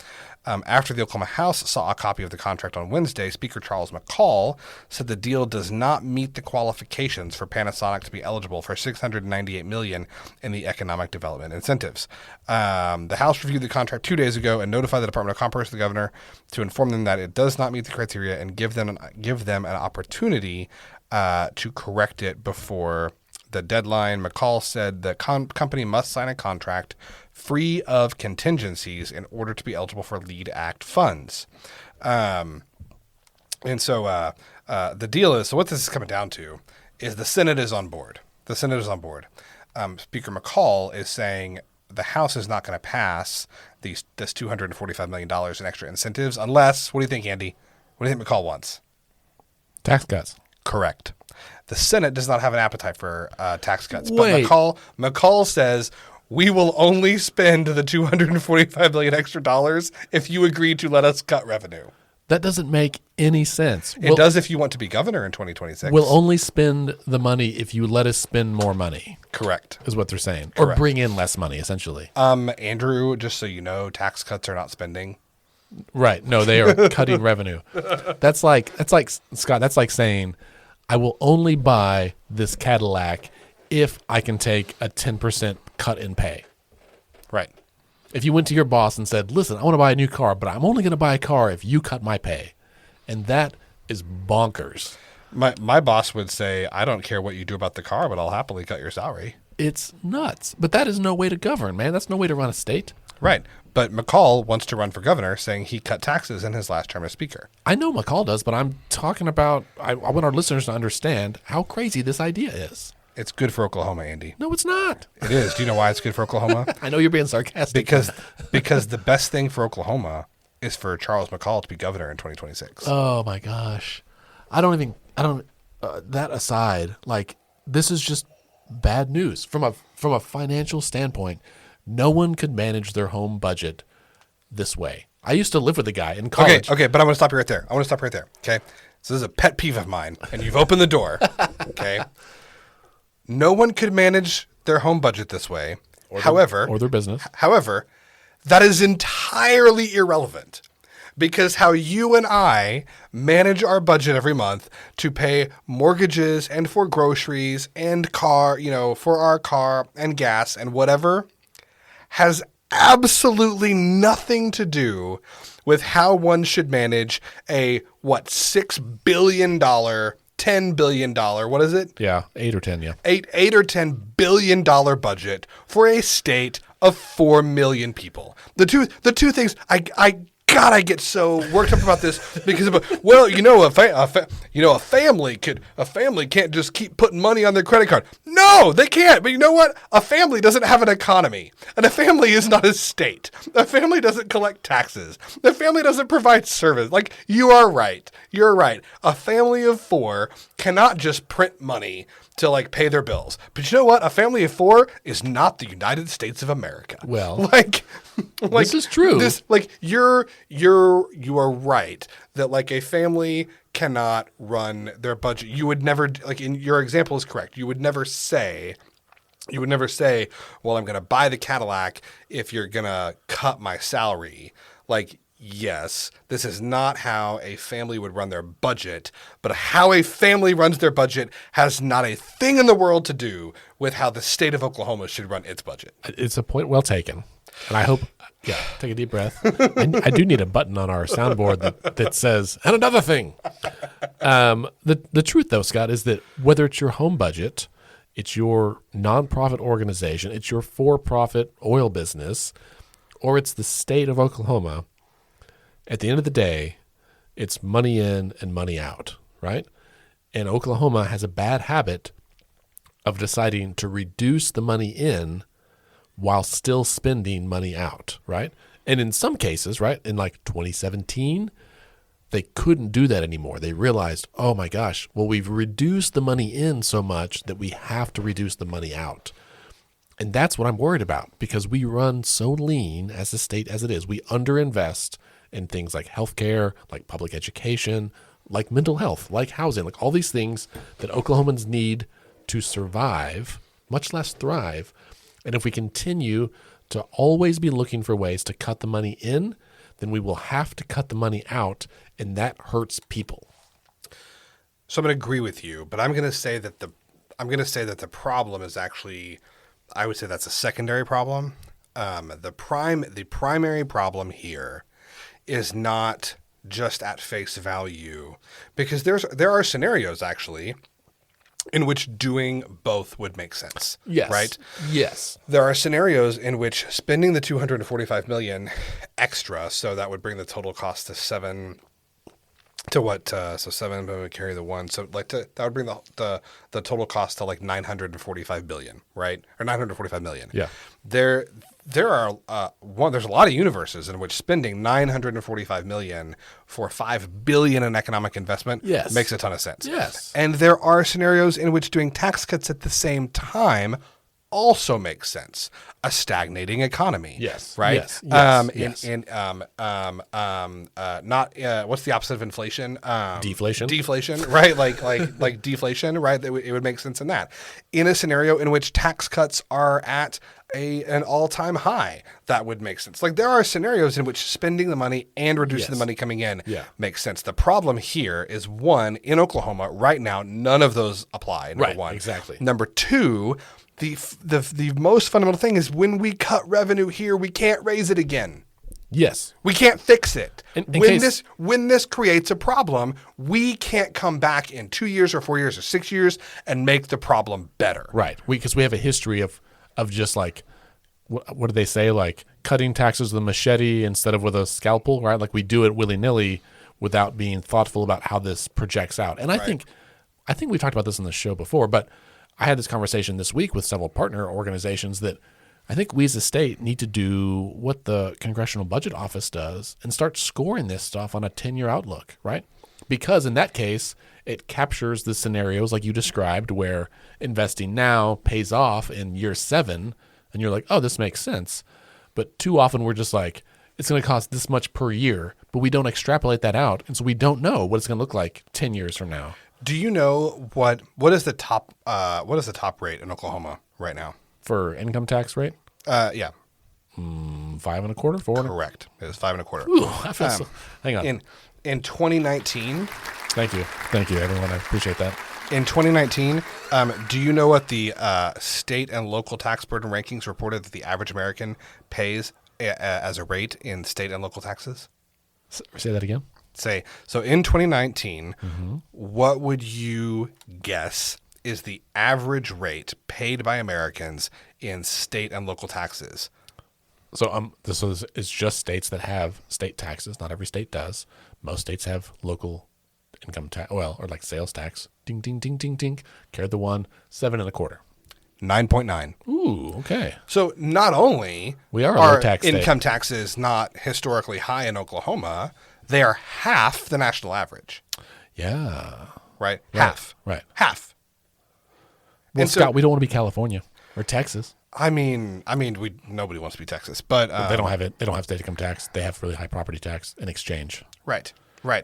After the Oklahoma House saw a copy of the contract on Wednesday, Speaker Charles McCall said the deal does not meet the qualifications for Panasonic to be eligible for $698 million in the economic development incentives. The House reviewed the contract 2 days ago and notified the Department of Commerce, the governor, to inform them that it does not meet the criteria and give them an opportunity to correct it before the deadline. McCall said the company must sign a contract free of contingencies in order to be eligible for LEAD Act funds. The deal is, so what this is coming down to is the Senate is on board. The Senate is on board. Speaker McCall is saying the House is not going to pass this $245 million in extra incentives unless, what do you think, Andy? What do you think McCall wants? Tax cuts. Correct. The Senate does not have an appetite for tax cuts. Wait. But McCall says, we will only spend the $245 million extra dollars if you agree to let us cut revenue. That doesn't make any sense. It does if you want to be governor in 2026. We'll only spend the money if you let us spend more money, Correct. is what they're saying. Correct. Or bring in less money, essentially. Andrew, just so you know, tax cuts are not spending. Right. No, they are cutting revenue. That's like Scott, that's like saying, I will only buy this Cadillac if I can take a 10% cut in pay. Right. If you went to your boss and said, listen, I want to buy a new car, but I'm only going to buy a car if you cut my pay. And that is bonkers. My boss would say, I don't care what you do about the car, but I'll happily cut your salary. It's nuts. But that is no way to govern, man. That's no way to run a state. Right. But McCall wants to run for governor, saying he cut taxes in his last term as speaker. I know McCall does, but I'm talking about, I want our listeners to understand how crazy this idea is. It's good for Oklahoma, Andy. No, it's not. It is. Do you know why it's good for Oklahoma? I know you're being sarcastic. Because the best thing for Oklahoma is for Charles McCall to be governor in 2026. Oh my gosh. That aside, like, this is just bad news from a financial standpoint. No one could manage their home budget this way. I used to live with a guy in college. Okay, but I'm going to stop you right there. Okay. So this is a pet peeve of mine, and you've opened the door. Okay. No one could manage their home budget this way. Or their business. However, that is entirely irrelevant because how you and I manage our budget every month to pay mortgages and for groceries and car, for our car and gas and whatever has absolutely nothing to do with how one should manage a, $6 billion, $10 billion, what is it? Yeah, 8 or 10, yeah. $8 or $10 billion budget for a state of 4 million people. The two things I God, I get so worked up about this because, well, a family can't just keep putting money on their credit card. No, they can't. But you know what? A family doesn't have an economy, and a family is not a state. A family doesn't collect taxes. A family doesn't provide service. Like, you are right. You're right. A family of 4 cannot just print money to like pay their bills. But you know what? A family of 4 is not the United States of America. Well, like this is true. You are right that like a family cannot run their budget. You would never, like, in your example is correct. You would never say, well, I'm going to buy the Cadillac if you're going to cut my salary. Like, yes, this is not how a family would run their budget, but how a family runs their budget has not a thing in the world to do with how the state of Oklahoma should run its budget. It's a point well taken. And I hope, take a deep breath. I do need a button on our soundboard that says, and another thing. The truth, though, Scott, is that whether it's your home budget, it's your nonprofit organization, it's your for-profit oil business, or it's the state of Oklahoma, at the end of the day, it's money in and money out, right? And Oklahoma has a bad habit of deciding to reduce the money in while still spending money out, right? And in some cases, right, in like 2017, they couldn't do that anymore. They realized, oh my gosh, well, we've reduced the money in so much that we have to reduce the money out. And that's what I'm worried about, because we run so lean as a state as it is. We underinvest in things like healthcare, like public education, like mental health, like housing, like all these things that Oklahomans need to survive, much less thrive. And if we continue to always be looking for ways to cut the money in, then we will have to cut the money out, and that hurts people. So I'm going to agree with you, but I'm going to say that the problem is actually, I would say that's a secondary problem. The primary problem here is not just at face value, because there are scenarios actually in which doing both would make sense. Yes. Right? Yes. There are scenarios in which spending the $245 million extra, so that would bring the total cost to 7 would carry the 1, so like that would bring the total cost to like $945 billion, right? Or $945 million. Yeah. There's a lot of universes in which spending $945 million for $5 billion in economic investment makes a ton of sense. Yes. And there are scenarios in which doing tax cuts at the same time also makes sense. A stagnating economy. Yes. Right? Yes. Yes. What's the opposite of inflation? Deflation. Deflation, right? Like deflation, right? It would make sense in that. In a scenario in which tax cuts are at an all-time high, that would make sense. Like, there are scenarios in which spending the money and reducing the money coming in makes sense. The problem here is, one, in Oklahoma right now, none of those apply. Number one. Exactly. Number two, the most fundamental thing is when we cut revenue here, we can't raise it again. Yes. We can't fix it. When this creates a problem, we can't come back in 2 years or 4 years or 6 years and make the problem better. Right. Because we have a history of just like, what do they say? Like cutting taxes with a machete instead of with a scalpel, right? Like we do it willy-nilly without being thoughtful about how this projects out. And I think we've talked about this in the show before, but I had this conversation this week with several partner organizations that I think we as a state need to do what the Congressional Budget Office does and start scoring this stuff on a 10-year outlook, right? Because in that case, it captures the scenarios like you described where investing now pays off in year 7, and you're like, oh, this makes sense. But too often we're just like, it's going to cost this much per year, but we don't extrapolate that out, and so we don't know what it's going to look like 10 years from now. Do you know what is the top rate in Oklahoma right now for income tax rate? Yeah, 5.25%, 4. Correct. It was 5.25. Ooh, I feel hang on. In 2019. Thank you, everyone. I appreciate that. In 2019, do you know what the state and local tax burden rankings reported that the average American pays as a rate in state and local taxes? Say that again. So in 2019, what would you guess is the average rate paid by Americans in state and local taxes? This is just states that have state taxes. Not every state does. Most states have local income tax, or like sales tax. Ding, ding, ding, ding, ding. Carried the one, 7.25. 9.9. Ooh, okay. So not only We are a are low-tax state. income taxes not historically high in Oklahoma, they are half the national average, Yeah. right? Half. Right. Half. Well, And so- Scott, we don't want to be California or Texas. I mean, nobody wants to be Texas, but They don't have it. They don't have state income tax. They have really high property tax in exchange. right.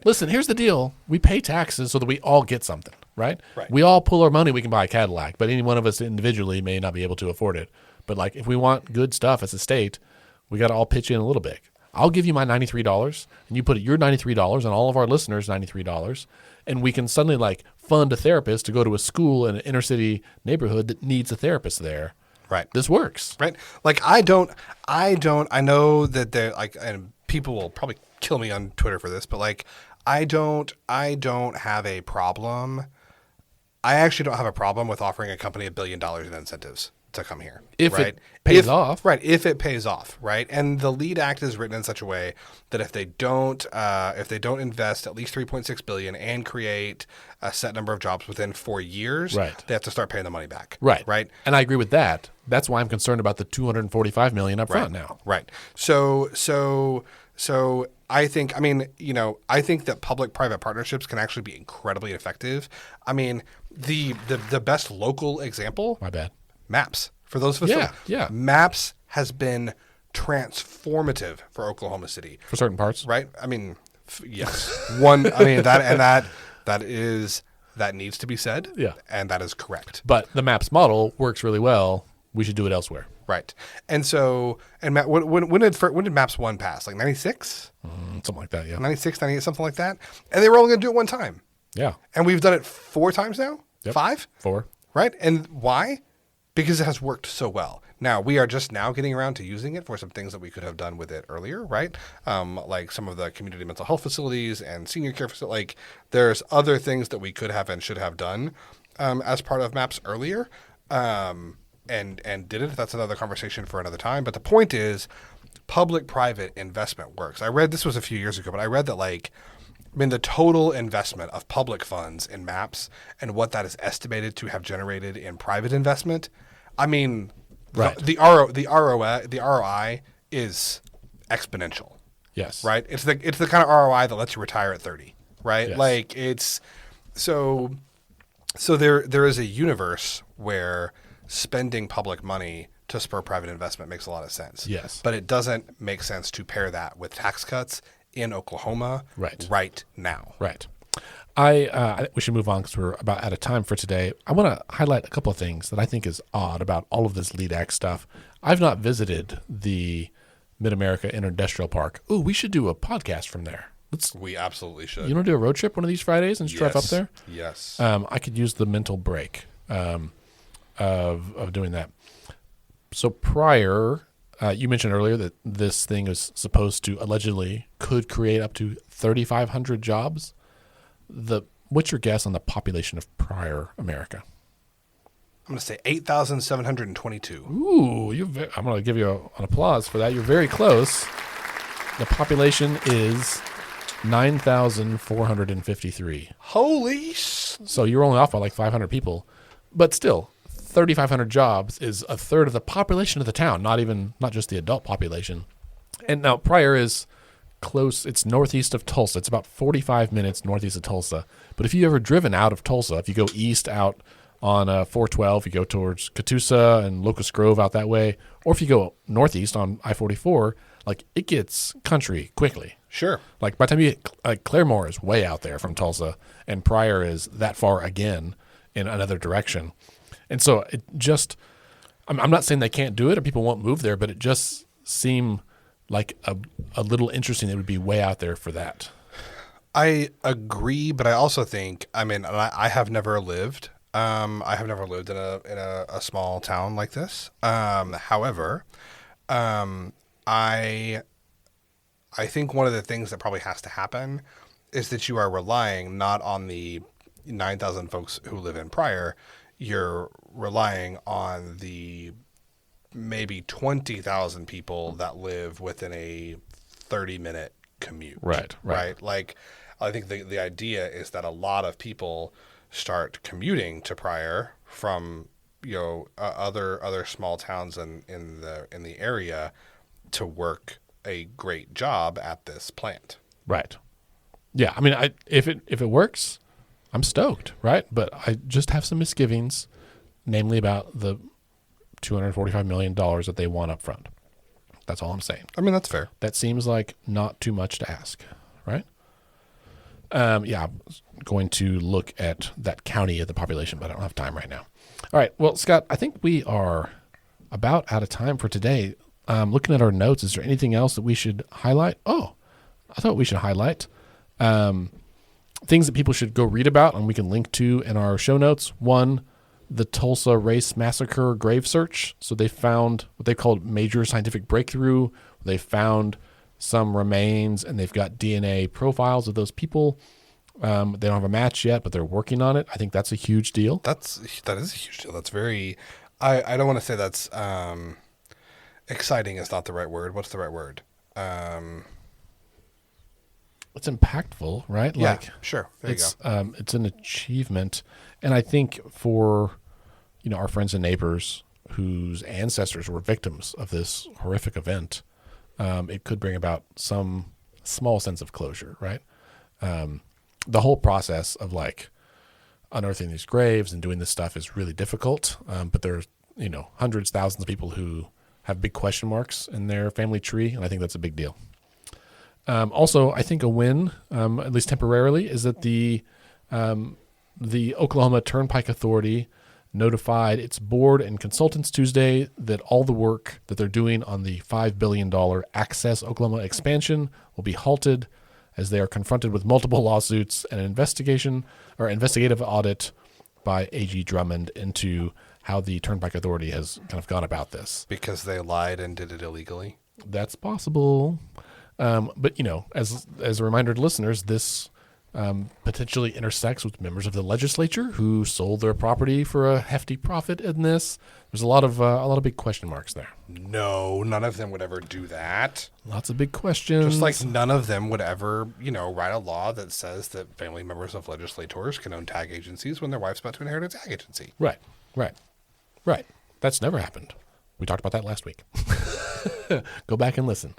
Listen, here's the deal. We pay taxes so that we all get something, right? Right. We all pull our money, we can buy a Cadillac, but any one of us individually may not be able to afford it. But like if we want good stuff as a state, we got to all pitch in a little bit. I'll give you my $93 and you put your $93 and all of our listeners $93 and we can suddenly like fund a therapist to go to a school in an inner city neighborhood that needs a therapist there. Right. This works. Right. Like I know that they're like, and people will probably kill me on Twitter for this, but like, I don't have a problem. I actually don't have a problem with offering a company $1 billion in incentives to come here. If right? it pays off. Right. If it pays off. Right. And the LEAD Act is written in such a way that if they don't invest at least $3.6 billion and create a set number of jobs within 4 years, Right. they have to start paying the money back. Right. Right. And I agree with that. That's why I'm concerned about the $245 million up front now. Right. So I think that public-private partnerships can actually be incredibly effective. I mean, the best local example, My bad. Maps. For those of us, Yeah. Maps has been transformative for Oklahoma City. For certain parts. Right? I mean, yes. That needs to be said. Yeah. And that is correct. But the MAPS model works really well. We should do it elsewhere. Right. And so, when did Maps 1 pass? Like 96? Something like that, yeah. 96, 98, something like that. And they were only going to do it one time. Yeah. And we've done it 4 times now? Yep. 5? 4. Right? And why? Because it has worked so well. Now, we are just now getting around to using it for some things that we could have done with it earlier, right? Like some of the community mental health facilities and senior care facilities. Like, there's other things that we could have and should have done as part of MAPS earlier. And did it. That's another conversation for another time. But the point is, public-private investment works. I read, this was a few years ago, but I read that the total investment of public funds in MAPS and what that is estimated to have generated in private investment, Right. the ROI is exponential. Yes. Right? It's the kind of ROI that lets you retire at 30, right? Yes. Like it's so there is a universe where spending public money to spur private investment makes a lot of sense. Yes. But it doesn't make sense to pair that with tax cuts in Oklahoma right now. Right. We should move on because we're about out of time for today. I want to highlight a couple of things that I think is odd about all of this LEAD Act stuff. I've not visited the Mid-America Industrial Park. Ooh, we should do a podcast from there. We absolutely should. You want to do a road trip one of these Fridays and just drive up there? Yes. I could use the mental break of doing that. So prior, you mentioned earlier that this thing is supposed to allegedly could create up to 3,500 jobs. What's your guess on the population of prior America? I'm going to say 8,722. Ooh, I'm going to give you an applause for that. You're very close. The population is 9,453. Holy So you're only off by like 500 people, but still 3,500 jobs is a third of the population of the town, not just the adult population. And now Pryor is close. It's northeast of Tulsa. It's about 45 minutes northeast of Tulsa. But if you've ever driven out of Tulsa, if you go east out on 412, you go towards Catoosa and Locust Grove out that way, or if you go northeast on I-44, like it gets country quickly. Sure. Like by the time you get, Claremore is way out there from Tulsa, and Pryor is that far again in another direction. And so it just, I'm not saying they can't do it or people won't move there, but it just seemed like a little interesting. It would be way out there for that. I agree, but I also think, I have never lived. I have never lived in a small town like this. However, I think one of the things that probably has to happen is that you are relying not on the 9,000 folks who live in Pryor. You're relying on the maybe 20,000 people that live within a 30-minute commute. Right. Like, I think the idea is that a lot of people start commuting to Pryor from other small towns in the area to work a great job at this plant. Right. Yeah. I mean, if it works, I'm stoked. Right. But I just have some misgivings, namely about the $245 million that they want up front. That's all I'm saying. I mean, that's fair. That seems like not too much to ask. Right. Yeah. I'm going to look at that county of the population, but I don't have time right now. All right. Well, Scott, I think we are about out of time for today. Looking at our notes, is there anything else that we should highlight? Oh, I thought we should highlight things that people should go read about and we can link to in our show notes. One, the Tulsa Race Massacre grave search. So they found what they called major scientific breakthrough. They found some remains and they've got DNA profiles of those people. They don't have a match yet, but they're working on it. I think that's a huge deal. That is a huge deal. That's very, I don't want to say that's exciting is not the right word. What's the right word? It's impactful, right? Yeah, like, sure. There you go. It's an achievement. And I think for, our friends and neighbors whose ancestors were victims of this horrific event, it could bring about some small sense of closure, right? The whole process of like unearthing these graves and doing this stuff is really difficult. But there's, hundreds, thousands of people who have big question marks in their family tree. And I think that's a big deal. Also, I think a win, at least temporarily, is that the Oklahoma Turnpike Authority notified its board and consultants Tuesday that all the work that they're doing on the $5 billion Access Oklahoma expansion will be halted as they are confronted with multiple lawsuits and an investigative audit by A.G. Drummond into how the Turnpike Authority has kind of gone about this. Because they lied and did it illegally? That's possible. But, as a reminder to listeners, this potentially intersects with members of the legislature who sold their property for a hefty profit in this. There's a lot of big question marks there. No, none of them would ever do that. Lots of big questions. Just like none of them would ever, write a law that says that family members of legislators can own tag agencies when their wife's about to inherit a tag agency. Right. That's never happened. We talked about that last week. Go back and listen.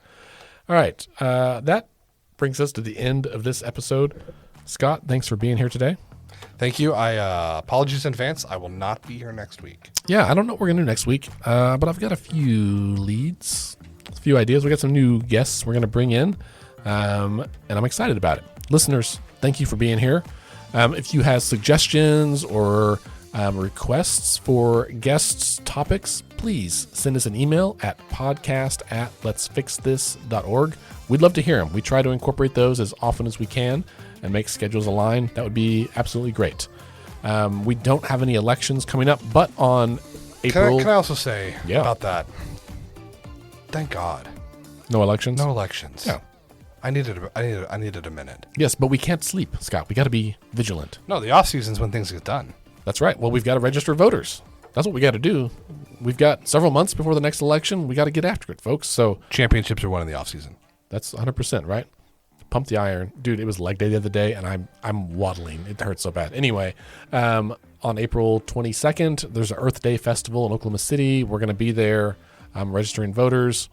All right. That brings us to the end of this episode. Scott, thanks for being here today. Thank you. Apologies in advance. I will not be here next week. Yeah, I don't know what we're going to do next week, but I've got a few leads, a few ideas. We got some new guests we're going to bring in, and I'm excited about it. Listeners, thank you for being here. If you have suggestions or requests for guests' topics, please send us an email at podcast@letsfixthis.org. We'd love to hear them. We try to incorporate those as often as we can and make schedules align. That would be absolutely great. We don't have any elections coming up, but on April... Can I also say about that? Thank God. No elections? No elections. Yeah. I needed a minute. Yes, but we can't sleep, Scott. We got to be vigilant. No, the off season's when things get done. That's right. Well, we've got to register voters. That's what we got to do. We've got several months before the next election. We got to get after it, folks. So championships are won in the off season. That's 100%, right? Pump the iron. Dude, it was leg day the other day, and I'm waddling. It hurts so bad. Anyway, on April 22nd, there's an Earth Day festival in Oklahoma City. We're going to be there registering voters.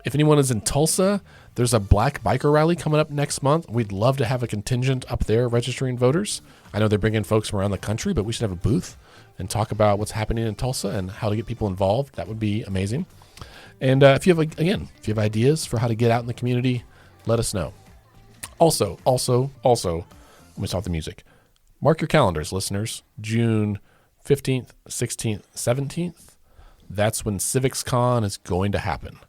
If anyone is in Tulsa, there's a Black Biker Rally coming up next month. We'd love to have a contingent up there registering voters. I know they're bringing folks from around the country, but we should have a booth and talk about what's happening in Tulsa and how to get people involved. That would be amazing. And if you have ideas for how to get out in the community, let us know. Also, let me stop the music. Mark your calendars, listeners. June 15th, 16th, 17th. That's when CivicsCon is going to happen.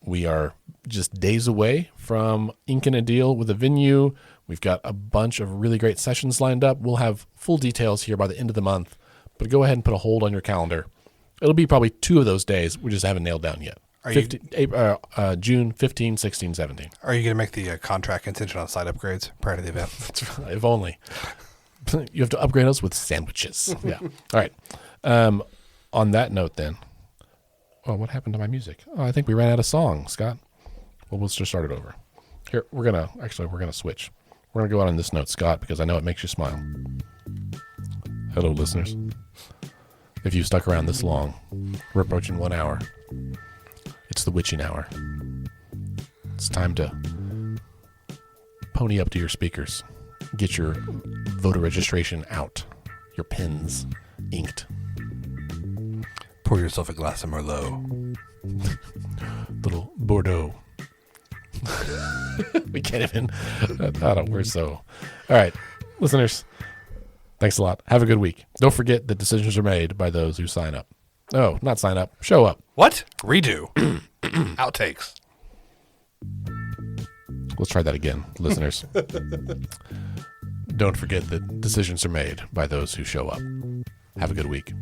We are just days away from inking a deal with a venue. We've got a bunch of really great sessions lined up. We'll have full details here by the end of the month, but go ahead and put a hold on your calendar. It'll be probably 2 of those days. We just haven't nailed down yet. June 15, 16, 17. Are you going to make the contract contingent on site upgrades prior to the event? That's right. If only. You have to upgrade us with sandwiches. Yeah. All right. On that note then, Oh, what happened to my music? Oh, I think we ran out of song, Scott. Well, let's just start it over. Here, we're gonna switch. We're gonna go out on this note, Scott, because I know it makes you smile. Hello, listeners. If you've stuck around this long, we're approaching 1 hour. It's the witching hour. It's time to pony up to your speakers. Get your voter registration out. Your pens inked. Pour yourself a glass of Merlot. Little Bordeaux. We can't even. We're so. All right, listeners. Thanks a lot. Have a good week. Don't forget that decisions are made by those who sign up. Oh, not sign up. Show up. What? Redo. Outtakes. Let's try that again, listeners. Don't forget that decisions are made by those who show up. Have a good week.